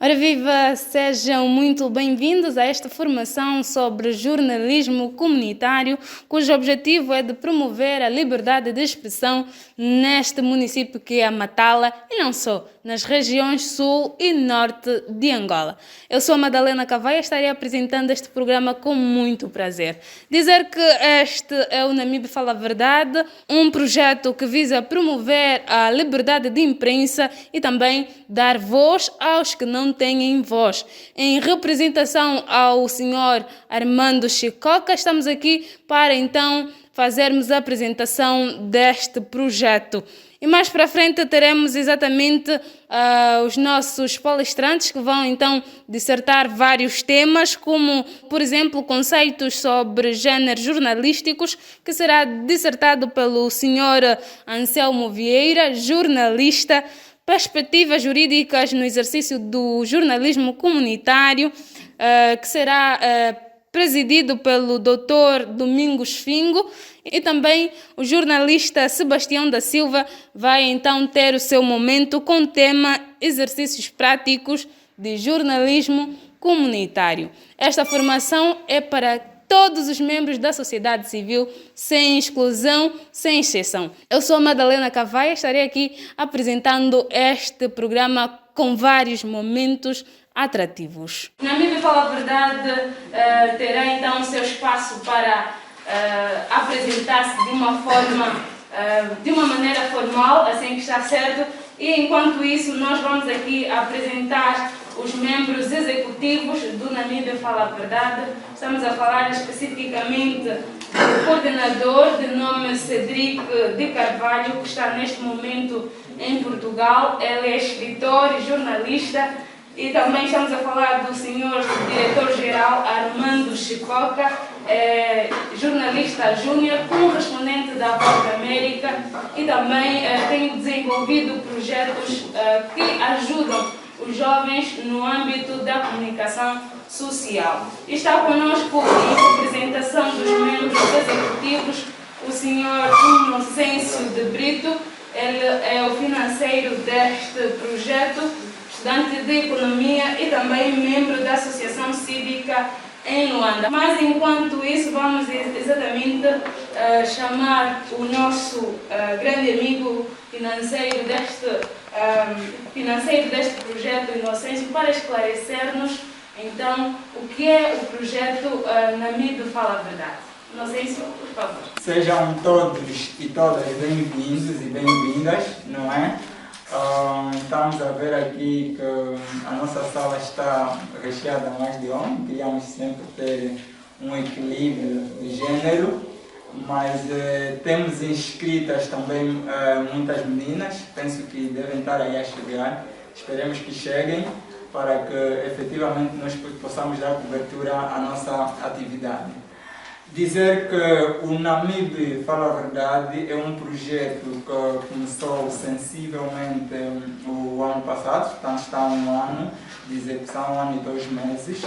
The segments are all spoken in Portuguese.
Ora viva, sejam muito bem-vindos a esta formação sobre jornalismo comunitário, cujo objetivo é de promover a liberdade de expressão neste município que é Matala e não só, nas regiões sul e norte de Angola. Eu sou a Madalena Cavaia e estarei apresentando este programa com muito prazer. Dizer que este é o Namibe Fala a Verdade, um projeto que visa promover a liberdade de imprensa e também dar voz aos que não têm voz. Em representação ao senhor Armando Chicoca, estamos aqui para então fazermos a apresentação deste projeto. E mais para frente teremos exatamente os nossos palestrantes que vão então dissertar vários temas, como, por exemplo, conceitos sobre géneros jornalísticos, que será dissertado pelo senhor Anselmo Vieira, jornalista, perspectivas jurídicas no exercício do jornalismo comunitário, que será presidido pelo Dr. Domingos Fingo, e também o jornalista Sebastião da Silva vai então ter o seu momento com o tema Exercícios Práticos de Jornalismo Comunitário. Esta formação é para todos os membros da sociedade civil, sem exclusão, sem exceção. Eu sou a Madalena Cavaia, estarei aqui apresentando este programa com vários momentos atrativos. Namibe Fala a Verdade terá então seu espaço para apresentar-se de uma forma, de uma maneira formal, assim que está certo, e enquanto isso nós vamos aqui apresentar os membros executivos do Namibe Fala a Verdade. Estamos a falar especificamente do coordenador de nome Cedric de Carvalho, que está neste momento em Portugal. Ele é escritor e jornalista. E também estamos a falar do senhor diretor-geral Armando Chicoca, jornalista júnior, correspondente da Voz da América, e também tem desenvolvido projetos que ajudam os jovens no âmbito da comunicação social. Está conosco em representação dos membros executivos o senhor Inocêncio de Brito. Ele é o financeiro deste projeto, estudante de economia e também membro da Associação Cívica em Luanda. Mas enquanto isso, vamos exatamente chamar o nosso grande amigo financeiro deste projeto Inocêncio para esclarecer-nos então o que é o projeto Namibe Fala a Verdade. Inocêncio, por favor. Sejam todos e todas bem-vindos e bem-vindas, não é? Estamos a ver aqui que a nossa sala está recheada mais de homens. Queríamos sempre ter um equilíbrio de gênero, mas temos inscritas também muitas meninas. Penso que devem estar aí a chegar. Esperemos que cheguem para que efetivamente nós possamos dar cobertura à nossa atividade. Dizer que o Namibe Fala a Verdade é um projeto que começou sensivelmente o ano passado, portanto está há um ano, dizer que está há um ano e 2 meses.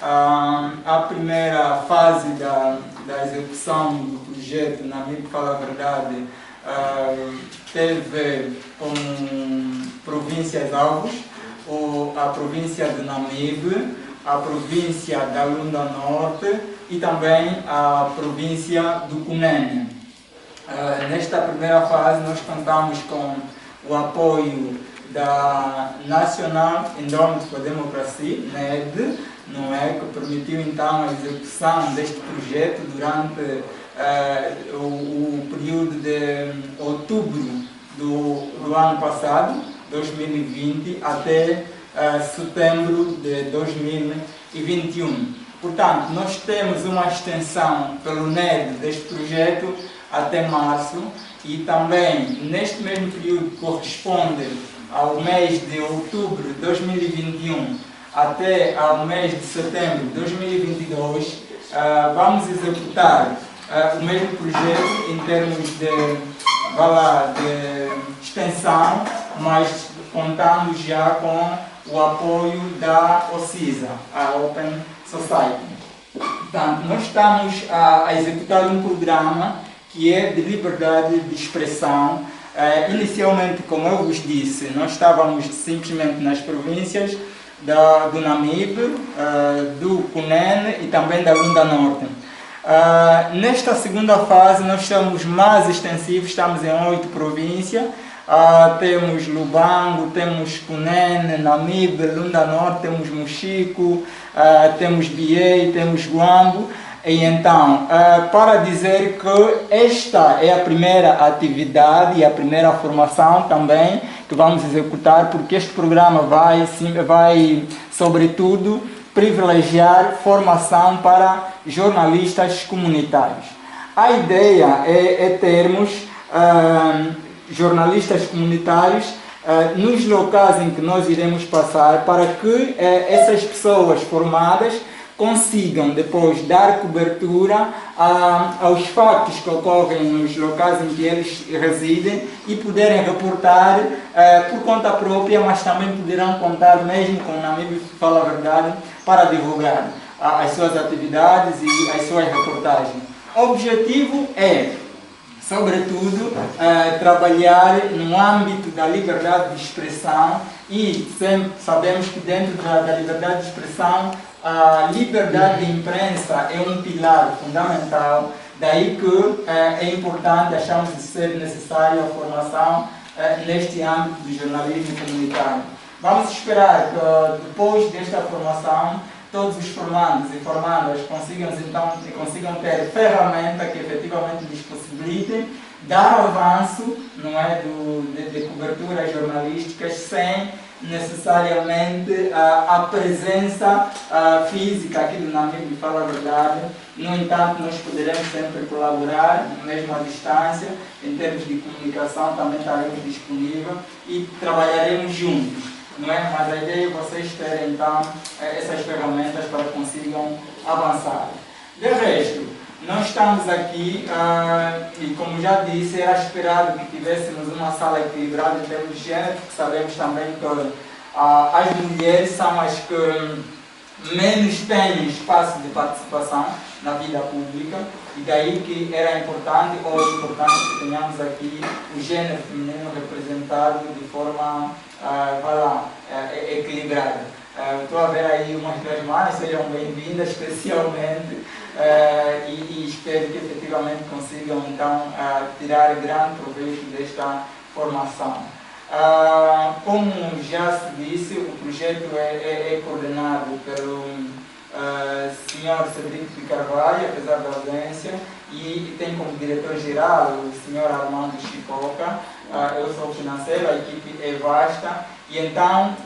A primeira fase da execução do projeto Namibe Fala a Verdade teve como províncias-alvos a província de Namibe, a província da Lunda Norte e também a província do Cunene. Nesta primeira fase nós contamos com o apoio da National Endowment for Democracy, NED, não é, que permitiu então a execução deste projeto durante o período de outubro do ano passado, 2020, até setembro de 2021. Portanto, nós temos uma extensão pelo NED deste projeto até março e também neste mesmo período que corresponde ao mês de outubro de 2021 até ao mês de setembro de 2022, vamos executar o mesmo projeto em termos de extensão, mas contando já com o apoio da OCISA, a Open Society. Portanto, nós estamos a executar um programa que é de liberdade de expressão. Inicialmente, como eu vos disse, nós estávamos simplesmente nas províncias, do NAMIB, do CUNEN e também da Lunda Norte. Nesta segunda fase nós estamos mais extensivos, estamos em 8 províncias. Temos Lubango, temos CUNEN, NAMIB, Lunda Norte, temos Mochico, temos Biei, temos Guambo. E então, para dizer que esta é a primeira atividade e a primeira formação também que vamos executar, porque este programa vai sobretudo, privilegiar formação para jornalistas comunitários. A ideia é termos jornalistas comunitários nos locais em que nós iremos passar, para que essas pessoas formadas consigam depois dar cobertura aos fatos que ocorrem nos locais em que eles residem e poderem reportar por conta própria, mas também poderão contar, mesmo com o NAMIB Fala a Verdade, para divulgar as suas atividades e as suas reportagens. O objetivo é, sobretudo, trabalhar no âmbito da liberdade de expressão, e sempre sabemos que dentro da liberdade de expressão a liberdade de imprensa é um pilar fundamental, daí que é importante, achamos de ser necessária a formação neste âmbito do jornalismo comunitário. Vamos esperar que depois desta formação todos os formandos e formandas consigam ter ferramenta que efetivamente lhes possibilite dar avanço, não é, de coberturas jornalísticas sem necessariamente a presença física aqui do NAMIB Fala a Verdade. No entanto, nós poderemos sempre colaborar, mesmo à distância, em termos de comunicação também estaremos disponíveis e trabalharemos juntos, não é? Mas a ideia é vocês terem então essas ferramentas para que consigam avançar. De resto, nós estamos aqui e, como já disse, era esperado que tivéssemos uma sala equilibrada em termos de gênero, porque sabemos também que as mulheres são as que menos têm espaço de participação na vida pública, e daí que era importante, ou é importante que tenhamos aqui o gênero feminino representado de forma equilibrada. Estou a ver aí umas das mães, sejam bem-vindas especialmente, e espero que efetivamente consigam então tirar grande proveito desta formação. Como já se disse, o projeto é coordenado pelo Sr. Cedrico de Carvalho, apesar da ausência, e tem como diretor-geral o Sr. Armando Chicoca. Eu sou o financeiro, a equipe é vasta, e então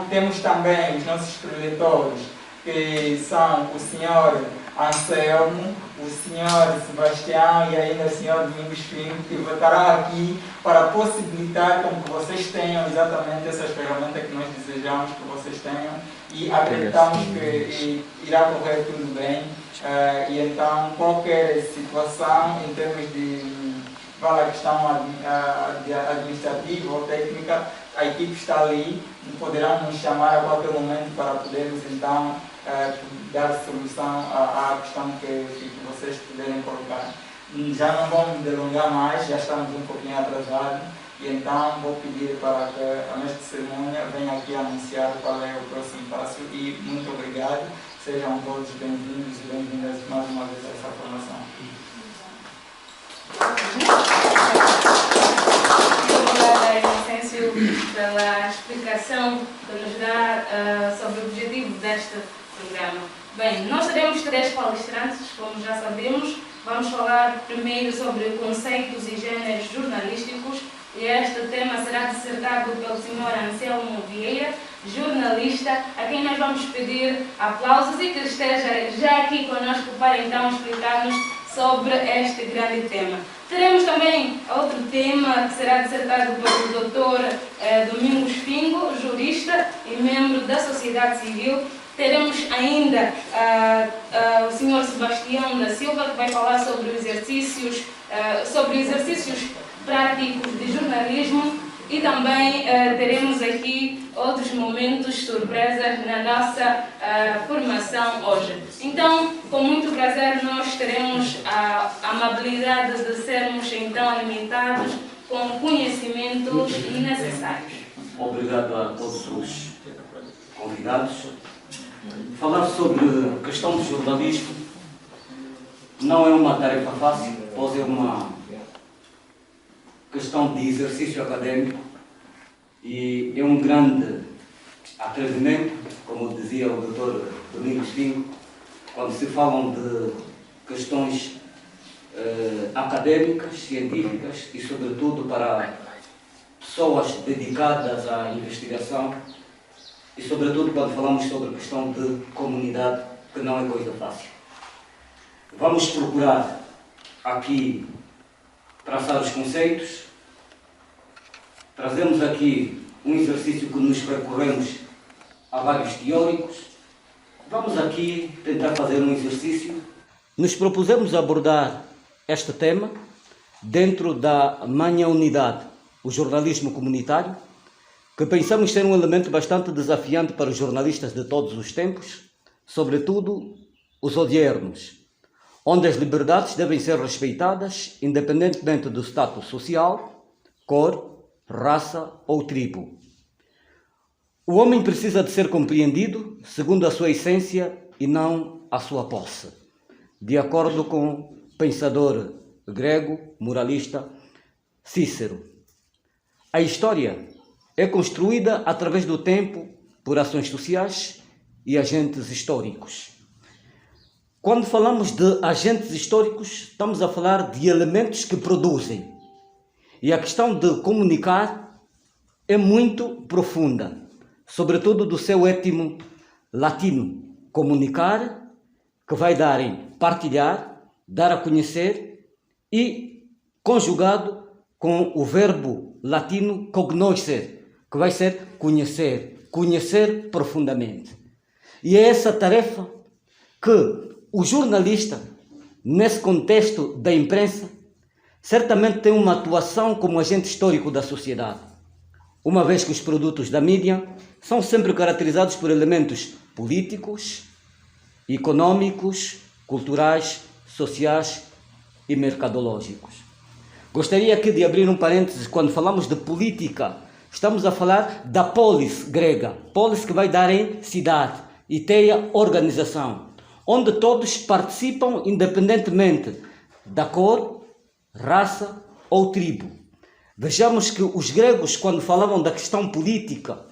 temos também os nossos preletores, que são o Sr. Anselmo, o Sr. Sebastião e ainda o Sr. Domingos Filho, que estará aqui para possibilitar com que vocês tenham exatamente essas ferramentas que nós desejamos que vocês tenham, e acreditamos que irá correr tudo bem. E então qualquer situação em termos de questão administrativa ou técnica, a equipe está ali, poderão nos chamar a qualquer momento para podermos então dar solução à questão que vocês puderem colocar. Já não vou me delongar mais, já estamos um pouquinho atrasados, e então vou pedir para que a mestre de cerimônia venha aqui anunciar qual é o próximo passo, e muito obrigado, sejam todos bem-vindos e bem-vindas mais uma vez a essa formação. Obrigada, Vicêncio, pela explicação que nos dá sobre o objetivo deste programa. Bem, nós teremos 3 palestrantes, como já sabemos. Vamos falar primeiro sobre conceitos e gêneros jornalísticos, e este tema será dissertado pelo Sr. Anselmo Vieira, jornalista, a quem nós vamos pedir aplausos e que esteja já aqui conosco para então explicar-nos sobre este grande tema. Teremos também outro tema que será dissertado pelo Dr. Domingos Fingo, jurista e membro da sociedade civil. Teremos ainda o Sr. Sebastião da Silva, que vai falar sobre exercícios práticos de jornalismo, e também teremos aqui outros momentos surpresas na nossa formação hoje. Então, com muito prazer, nós teremos a amabilidade de sermos então alimentados com conhecimentos necessários. Obrigado a todos os convidados. Falar sobre a questão do jornalismo não é uma tarefa fácil, pois é uma questão de exercício académico e é um grande atrevimento, como dizia o Dr. Domingos Pinho, quando se falam de questões académicas, científicas e, sobretudo, para pessoas dedicadas à investigação e, sobretudo, quando falamos sobre a questão de comunidade, que não é coisa fácil. Vamos procurar aqui traçar os conceitos. Trazemos aqui um exercício que nos recorremos a vários teóricos. Vamos aqui tentar fazer um exercício. Nos propusemos abordar este tema dentro da manha unidade, o jornalismo comunitário, que pensamos ser um elemento bastante desafiante para os jornalistas de todos os tempos, sobretudo os odiernos, onde as liberdades devem ser respeitadas independentemente do status social, cor, raça ou tribo. O homem precisa de ser compreendido segundo a sua essência e não a sua posse, de acordo com o pensador grego, moralista Cícero. A história é construída através do tempo por ações sociais e agentes históricos. Quando falamos de agentes históricos, estamos a falar de elementos que produzem. E a questão de comunicar é muito profunda, sobretudo do seu étimo latino, comunicar, que vai dar em partilhar, dar a conhecer, e conjugado com o verbo latino cognoscer, que vai ser conhecer, conhecer profundamente. E é essa tarefa que o jornalista, nesse contexto da imprensa, certamente tem uma atuação como agente histórico da sociedade, uma vez que os produtos da mídia são sempre caracterizados por elementos políticos, econômicos, culturais, sociais e mercadológicos. Gostaria aqui de abrir um parênteses. Quando falamos de política, estamos a falar da polis grega, polis que vai dar em cidade, e teia organização, onde todos participam independentemente da cor, raça ou tribo. Vejamos que os gregos, quando falavam da questão política,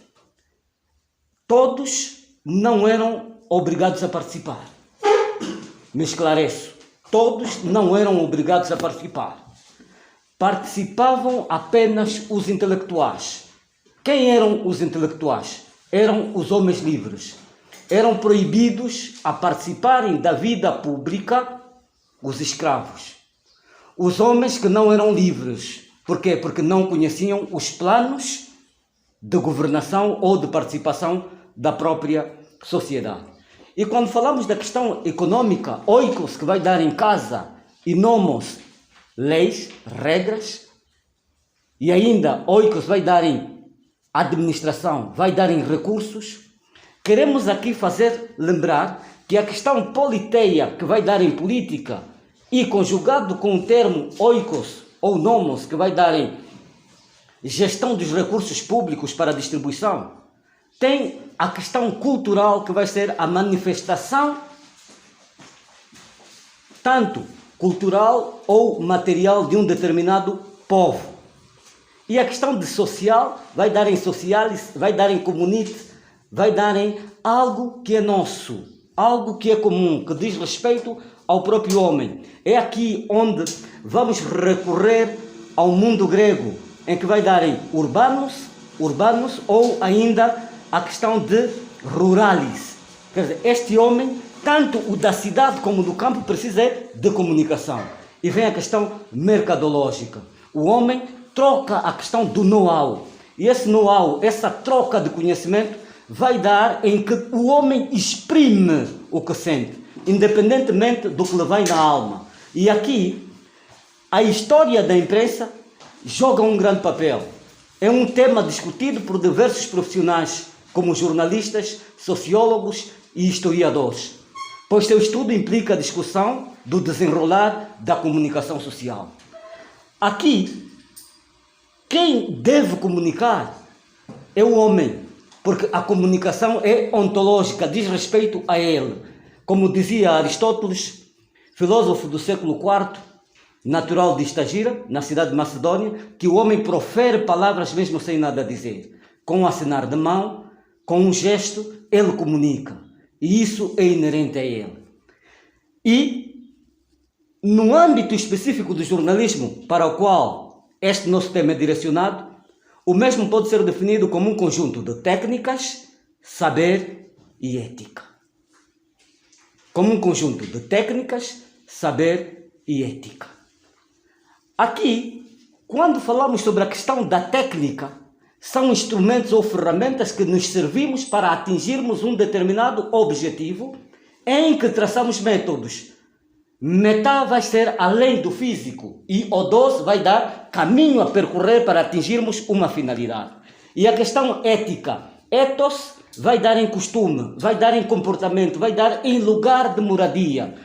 todos não eram obrigados a participar. Me esclareço. Todos não eram obrigados a participar. Participavam apenas os intelectuais. Quem eram os intelectuais? Eram os homens livres. Eram proibidos a participarem da vida pública os escravos. Os homens que não eram livres. Por quê? Porque não conheciam os planos de governação ou de participação da própria sociedade. E quando falamos da questão econômica, oikos, que vai dar em casa, e nomos, leis, regras, e ainda oikos vai dar em administração, vai dar em recursos, queremos aqui fazer lembrar que a questão politeia, que vai dar em política, e conjugado com o termo oikos ou nomos, que vai dar em gestão dos recursos públicos para a distribuição, tem a questão cultural, que vai ser a manifestação tanto cultural ou material de um determinado povo. E a questão de social vai dar em socialis, vai dar em community, vai dar em algo que é nosso, algo que é comum, que diz respeito ao próprio homem. É aqui onde vamos recorrer ao mundo grego, em que vai dar em urbanos ou ainda a questão de ruralis. Quer dizer, este homem, tanto o da cidade como do campo, precisa de comunicação. E vem a questão mercadológica. O homem troca a questão do know-how. E esse know-how, essa troca de conhecimento, vai dar em que o homem exprime o que sente, independentemente do que lhe vem na alma. E aqui, a história da imprensa joga um grande papel. É um tema discutido por diversos profissionais, como jornalistas, sociólogos e historiadores, pois seu estudo implica a discussão do desenrolar da comunicação social. Aqui, quem deve comunicar é o homem, porque a comunicação é ontológica, diz respeito a ele. Como dizia Aristóteles, filósofo do século IV, natural de Estagira, na cidade de Macedônia, que o homem profere palavras mesmo sem nada dizer. Com um acenar de mão, com um gesto, ele comunica. E isso é inerente a ele. E, no âmbito específico do jornalismo para o qual este nosso tema é direcionado, o mesmo pode ser definido como um conjunto de técnicas, saber e ética. Como um conjunto de técnicas, saber e ética. Aqui, quando falamos sobre a questão da técnica, são instrumentos ou ferramentas que nos servimos para atingirmos um determinado objetivo em que traçamos métodos. Metá vai ser além do físico e O2 vai dar caminho a percorrer para atingirmos uma finalidade. E a questão ética, ethos, vai dar em costume, vai dar em comportamento, vai dar em lugar de moradia,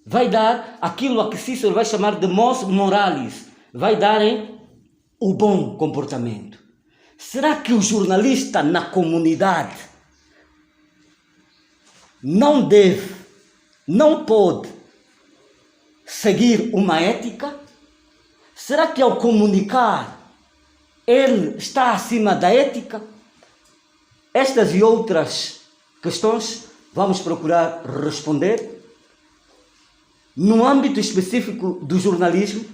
vai dar aquilo a que Cícero vai chamar de mos moralis, vai dar em o bom comportamento. Será que o jornalista na comunidade não deve, não pode seguir uma ética? Será que ao comunicar ele está acima da ética? Estas e outras questões vamos procurar responder. No âmbito específico do jornalismo,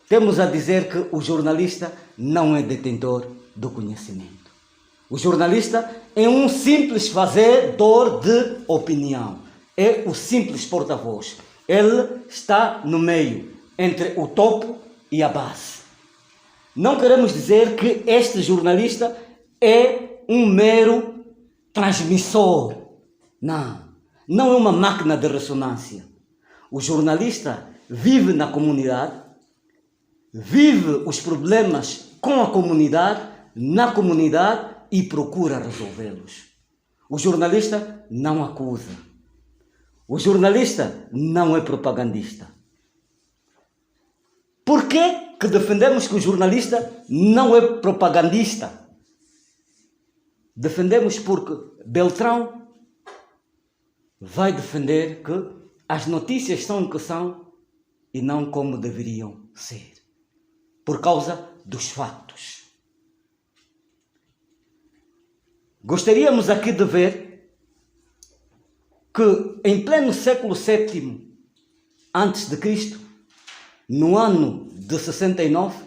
temos a dizer que o jornalista não é detentor do conhecimento. O jornalista é um simples fazedor de opinião. É o simples porta-voz. Ele está no meio, entre o topo e a base. Não queremos dizer que este jornalista é um mero transmissor. Não é uma máquina de ressonância. O jornalista vive na comunidade, vive os problemas com a comunidade, na comunidade e procura resolvê-los. O jornalista não acusa. O jornalista não é propagandista. Por que defendemos que o jornalista não é propagandista? Defendemos porque Beltrão vai defender que as notícias são o que são e não como deveriam ser, por causa dos fatos. Gostaríamos aqui de ver que em pleno século VII a.C., no ano de 69,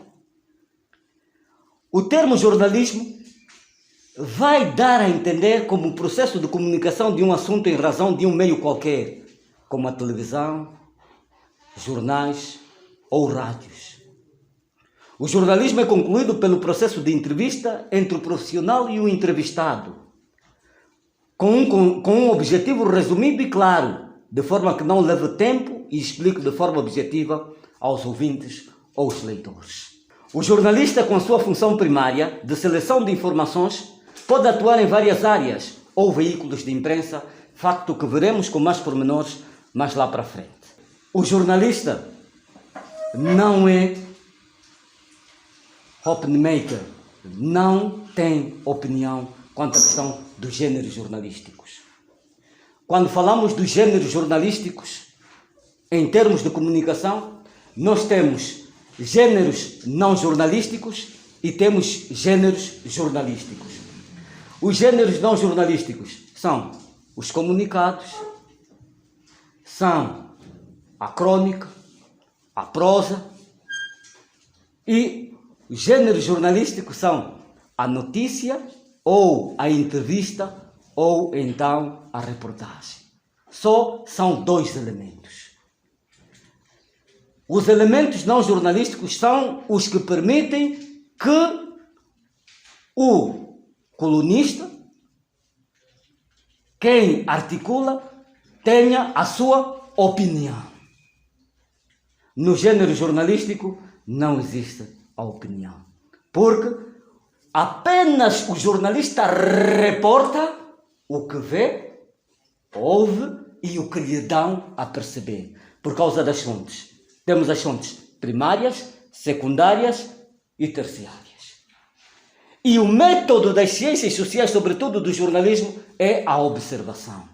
o termo jornalismo vai dar a entender como o processo de comunicação de um assunto em razão de um meio qualquer, como a televisão, jornais ou rádios. O jornalismo é concluído pelo processo de entrevista entre o profissional e o entrevistado, com um objetivo resumido e claro, de forma que não leve tempo e explique de forma objetiva aos ouvintes ou aos leitores. O jornalista, com a sua função primária de seleção de informações, pode atuar em várias áreas ou veículos de imprensa, facto que veremos com mais pormenores mais lá para frente. O jornalista não é opinion maker, não tem opinião quanto à questão dos gêneros jornalísticos. Quando falamos dos gêneros jornalísticos, em termos de comunicação, nós temos gêneros não jornalísticos e temos gêneros jornalísticos. Os gêneros não jornalísticos são os comunicados, são a crônica, a prosa, e os gêneros jornalísticos são a notícia ou a entrevista ou então a reportagem. Só são dois elementos. Os elementos não jornalísticos são os que permitem que o colunista, quem articula, tenha a sua opinião. No gênero jornalístico não existe a opinião, porque apenas o jornalista reporta o que vê, ouve e o que lhe dão a perceber, por causa das fontes. Temos as fontes primárias, secundárias e terciárias. E o método das ciências sociais, sobretudo do jornalismo, é a observação.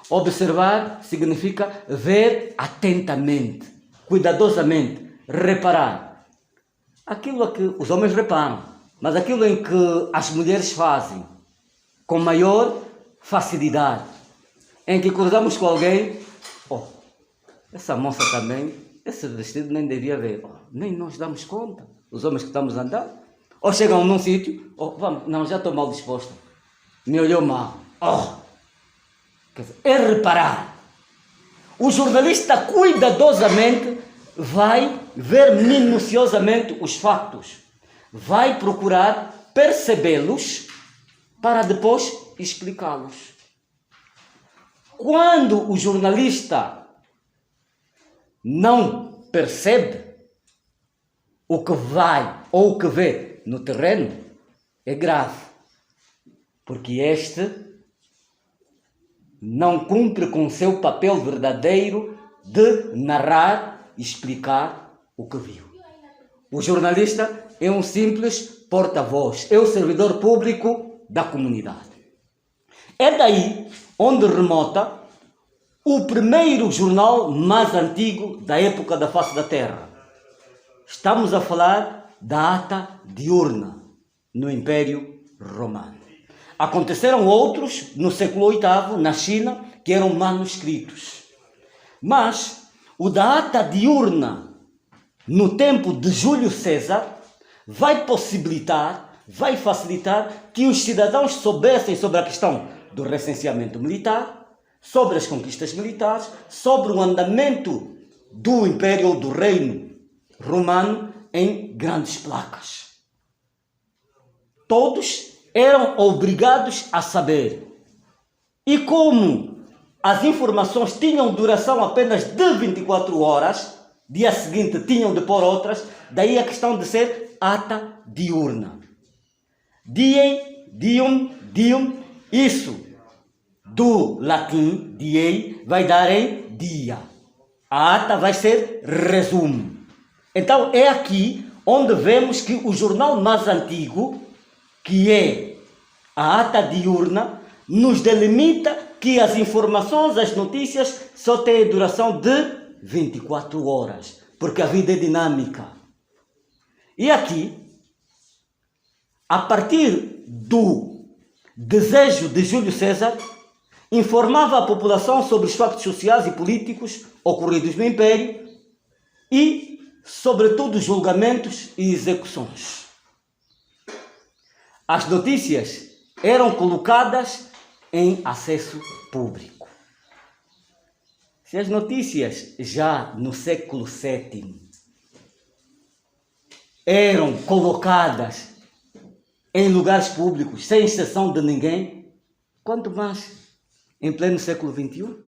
Observar significa ver atentamente, cuidadosamente, reparar. Aquilo a que os homens reparam, mas aquilo em que as mulheres fazem com maior facilidade, em que cruzamos com alguém, essa moça também, esse vestido nem devia ver, nem nós damos conta, os homens que estamos a andar, ou chegam num sítio, vamos, não, já estou mal disposta, me olhou mal, quer dizer, é reparar. O jornalista cuidadosamente vai ver minuciosamente os fatos, vai procurar percebê-los para depois explicá-los. Quando o jornalista não percebe o que vai ou o que vê no terreno, é grave, porque este não cumpre com o seu papel verdadeiro de narrar e explicar o que viu. O jornalista é um simples porta-voz, é o servidor público da comunidade. É daí onde remota o primeiro jornal mais antigo da época da face da Terra. Estamos a falar da Ata Diurna, no Império Romano. Aconteceram outros no século VIII, na China, que eram manuscritos. Mas o da Ata Diurna, no tempo de Júlio César, vai facilitar que os cidadãos soubessem sobre a questão do recenseamento militar, sobre as conquistas militares, sobre o andamento do Império ou do Reino Romano em grandes placas. Todos eram obrigados a saber. E como as informações tinham duração apenas de 24 horas, dia seguinte tinham de pôr outras, daí a questão de ser ata diurna. Diem, dium, dium, isso do latim, diei, vai dar em dia. A ata vai ser resumo. Então é aqui onde vemos que o jornal mais antigo, que é a ata diurna, nos delimita que as informações, as notícias, só têm duração de 24 horas, porque a vida é dinâmica. E aqui, a partir do desejo de Júlio César, informava a população sobre os factos sociais e políticos ocorridos no Império e, sobretudo, julgamentos e execuções. As notícias eram colocadas em acesso público. Se as notícias já no século VII eram colocadas em lugares públicos, sem exceção de ninguém, quanto mais em pleno século XXI?